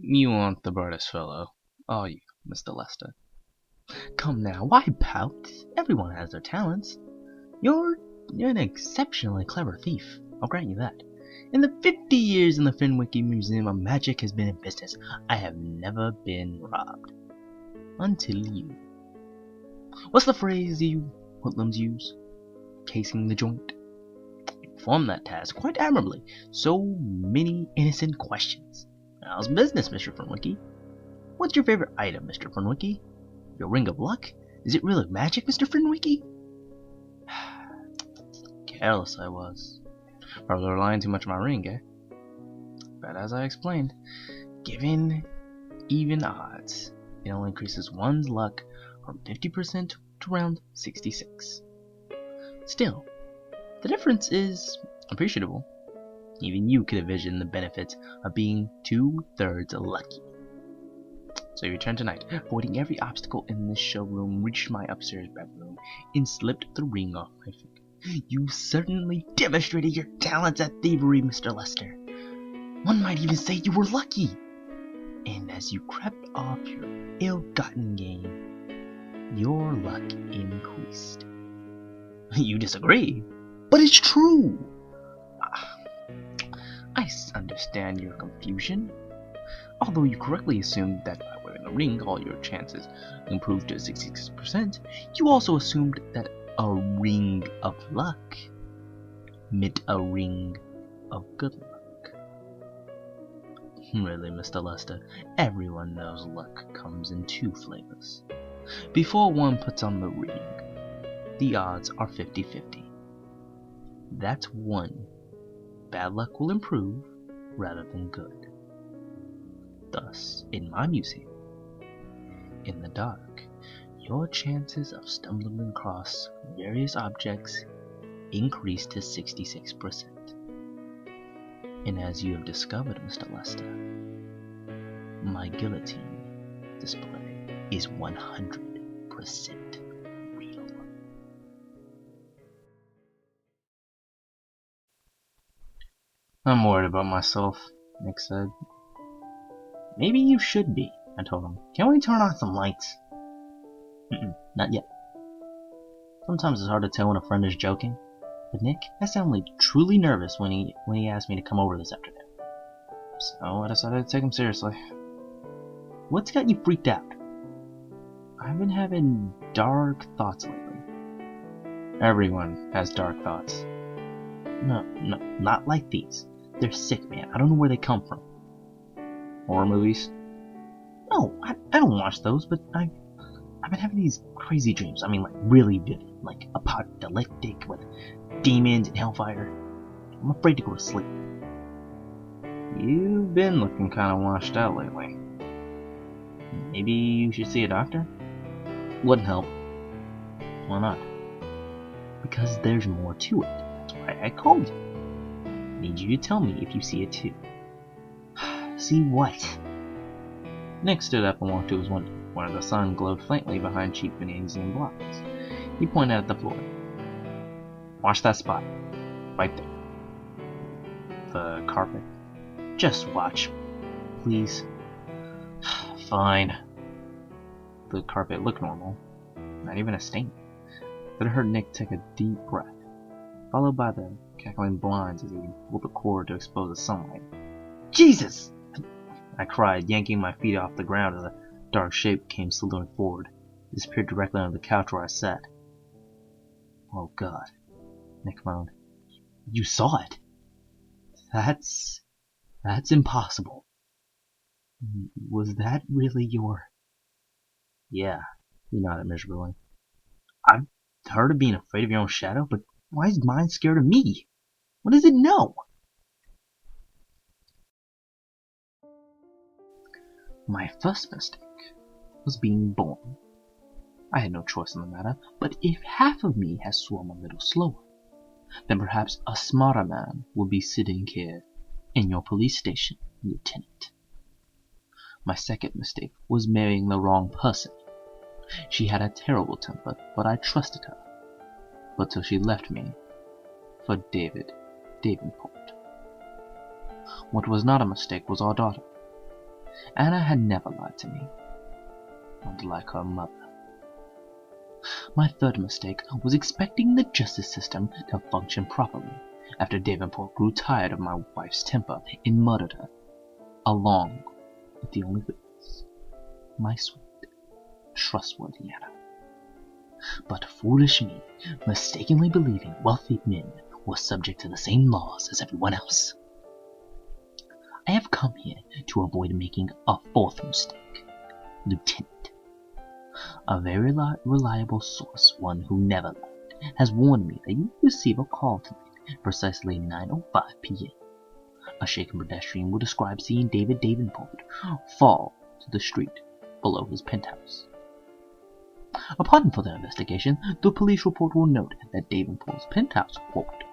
You want the brightest fellow, are you, Mr. Lester? Come now, why pout? Everyone has their talents. You're an exceptionally clever thief, I'll grant you that. In the 50 years in the Fenwicky Museum of Magic has been in business, I have never been robbed. Until you. What's the phrase you hoodlums use? Casing the joint? You performed that task quite admirably. So many innocent questions. How's business, Mr. Fenwicky? What's your favorite item, Mr. Fenwicky? Your ring of luck? Is it really magic, Mr. Fenwicky? Careless I was. Probably relying too much on my ring, eh? But as I explained, given even odds, it only increases one's luck from 50% to around 66. Still, the difference is appreciable. Even you could envision the benefits of being 2/3 lucky. So you returned tonight, avoiding every obstacle in this showroom, reached my upstairs bedroom, and slipped the ring off my finger. You certainly demonstrated your talents at thievery, Mr. Lester. One might even say you were lucky. And as you crept off your ill-gotten gain, your luck increased. You disagree, but it's true. I understand your confusion. Although you correctly assumed that by wearing a ring all your chances improved to 66%, you also assumed that a ring of luck meant a ring of good luck. Really, Mr. Lester, everyone knows luck comes in two flavors. Before one puts on the ring, the odds are 50-50. That's one. Bad luck will improve rather than good. Thus, in my museum, in the dark, your chances of stumbling across various objects increase to 66%. And as you have discovered, Mr. Lester, my guillotine display is 100% real. I'm worried about myself, Nick said. Maybe you should be, I told him. Can we turn on some lights? Not yet. Sometimes it's hard to tell when a friend is joking, but Nick, I sounded truly nervous when he asked me to come over this afternoon. So I decided to take him seriously. What's got you freaked out? I've been having dark thoughts lately. Everyone has dark thoughts. No, not like these. They're sick, man. I don't know where they come from. Horror movies? No, I don't watch those, but I've been having these crazy dreams. I mean, like, really vivid. Like, apocalyptic with demons and hellfire. I'm afraid to go to sleep. You've been looking kind of washed out lately. Maybe you should see a doctor? Wouldn't help. Why not? Because there's more to it. That's why I called you. I need you to tell me if you see it too. See what? Nick stood up and walked to his window, where the sun glowed faintly behind cheap Venetian blinds. He pointed at the floor. Watch that spot. Right there. The carpet. Just watch. Please. Fine. The carpet looked normal. Not even a stain. Then I heard Nick take a deep breath, followed by the cackling blinds as he pulled the cord to expose the sunlight. Jesus! I cried, yanking my feet off the ground as a dark shape came slithering forward. It disappeared directly under the couch where I sat. Oh God, Nick moaned. You saw it? That's impossible. Was that really your... Yeah, he nodded miserably. I've heard of being afraid of your own shadow, but why is mine scared of me? What does it know? My first mistake was being born. I had no choice in the matter, but if half of me has swum a little slower, then perhaps a smarter man will be sitting here in your police station, Lieutenant. My second mistake was marrying the wrong person. She had a terrible temper, but I trusted her. But till she left me for Davenport. What was not a mistake was our daughter. Anna had never lied to me, unlike her mother. My third mistake was expecting the justice system to function properly after Davenport grew tired of my wife's temper and murdered her, along with the only witness, my sweet, trustworthy Anna. But foolish me, mistakenly believing wealthy men were subject to the same laws as everyone else. I have come here to avoid making a fourth mistake, Lieutenant. A very reliable source, one who never lied, has warned me that you will receive a call tonight, precisely 9:05 p.m. A shaken pedestrian will describe seeing David Davenport fall to the street below his penthouse. Upon further investigation, the police report will note that Davenport's penthouse, quote,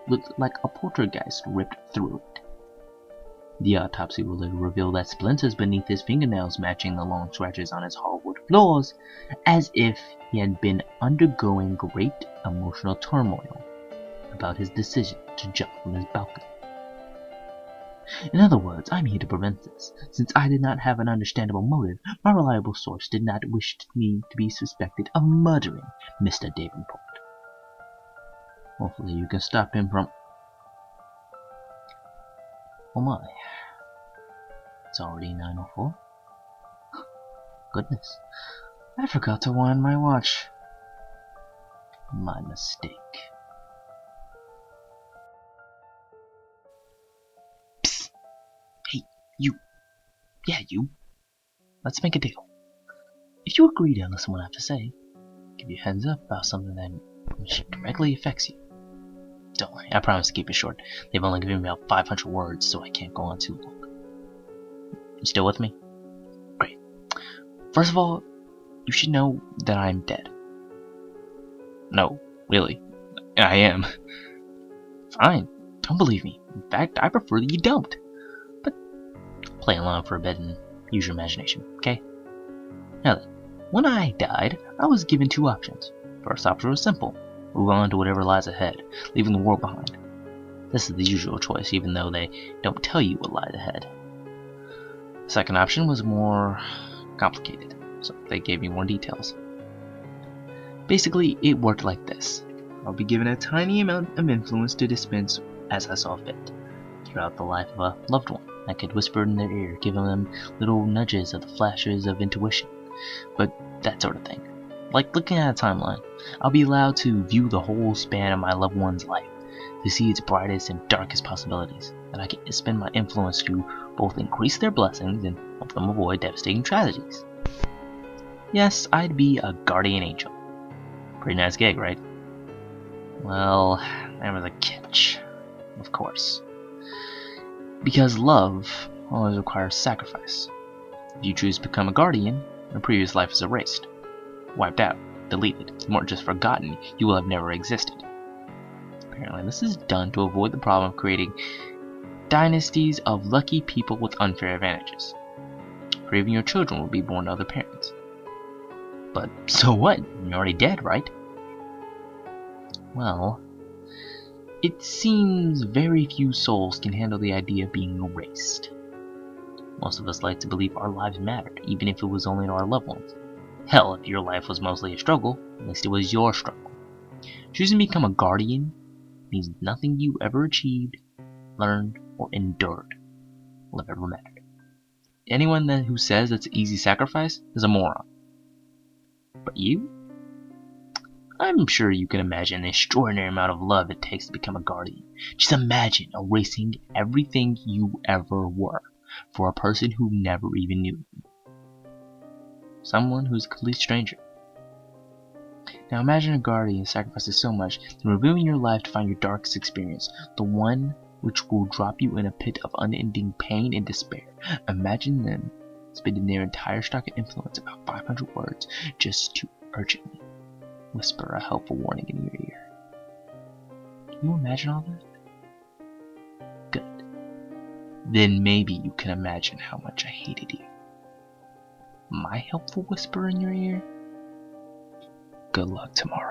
looked like a poltergeist ripped through it. The autopsy will later reveal that splinters beneath his fingernails matching the long scratches on his hardwood floors, as if he had been undergoing great emotional turmoil about his decision to jump from his balcony. In other words, I'm here to prevent this. Since I did not have an understandable motive, my reliable source did not wish me to be suspected of murdering Mr. Davenport. Hopefully you can stop him from... Oh my. It's already 9:04. Goodness. I forgot to wind my watch. My mistake. Psst. Hey, you. Yeah, you. Let's make a deal. If you agree to listen to what I have to say, I'll give you a heads up about something that directly affects you. Don't worry, I promise to keep it short. They've only given me about 500 words, so I can't go on too long. You still with me? Great. First of all, you should know that I'm dead. No, really. I am. Fine. Don't believe me. In fact, I prefer that you don't. But play along for a bit and use your imagination, okay? Now then, when I died, I was given two options. First option was simple. Move on to whatever lies ahead, leaving the world behind. This is the usual choice, even though they don't tell you what lies ahead. The second option was more complicated, so they gave me more details. Basically, it worked like this. I'll be given a tiny amount of influence to dispense as I saw fit. Throughout the life of a loved one, I could whisper in their ear, giving them little nudges of the flashes of intuition, but that sort of thing. Like looking at a timeline, I'll be allowed to view the whole span of my loved one's life, to see its brightest and darkest possibilities, and I can spend my influence to both increase their blessings and help them avoid devastating tragedies. Yes, I'd be a guardian angel. Pretty nice gig, right? Well, there was a catch, of course. Because love always requires sacrifice. If you choose to become a guardian, your previous life is erased. Wiped out, deleted, more just forgotten, you will have never existed. Apparently this is done to avoid the problem of creating dynasties of lucky people with unfair advantages. For even your children will be born to other parents. But so what? You're already dead, right? Well, it seems very few souls can handle the idea of being erased. Most of us like to believe our lives mattered, even if it was only to our loved ones. Hell, if your life was mostly a struggle, at least it was your struggle. Choosing to become a guardian means nothing you ever achieved, learned, or endured will have ever mattered. Anyone who says it's an easy sacrifice is a moron. But you? I'm sure you can imagine the extraordinary amount of love it takes to become a guardian. Just imagine erasing everything you ever were for a person who never even knew you. Someone who's a complete stranger. Now imagine a guardian sacrifices so much that revealing your life to find your darkest experience, the one which will drop you in a pit of unending pain and despair. Imagine them spending their entire stock of influence, about 500 words, just to urgently whisper a helpful warning in your ear. Can you imagine all that? Good. Then maybe you can imagine how much I hated you. My helpful whisper in your ear? Good luck tomorrow.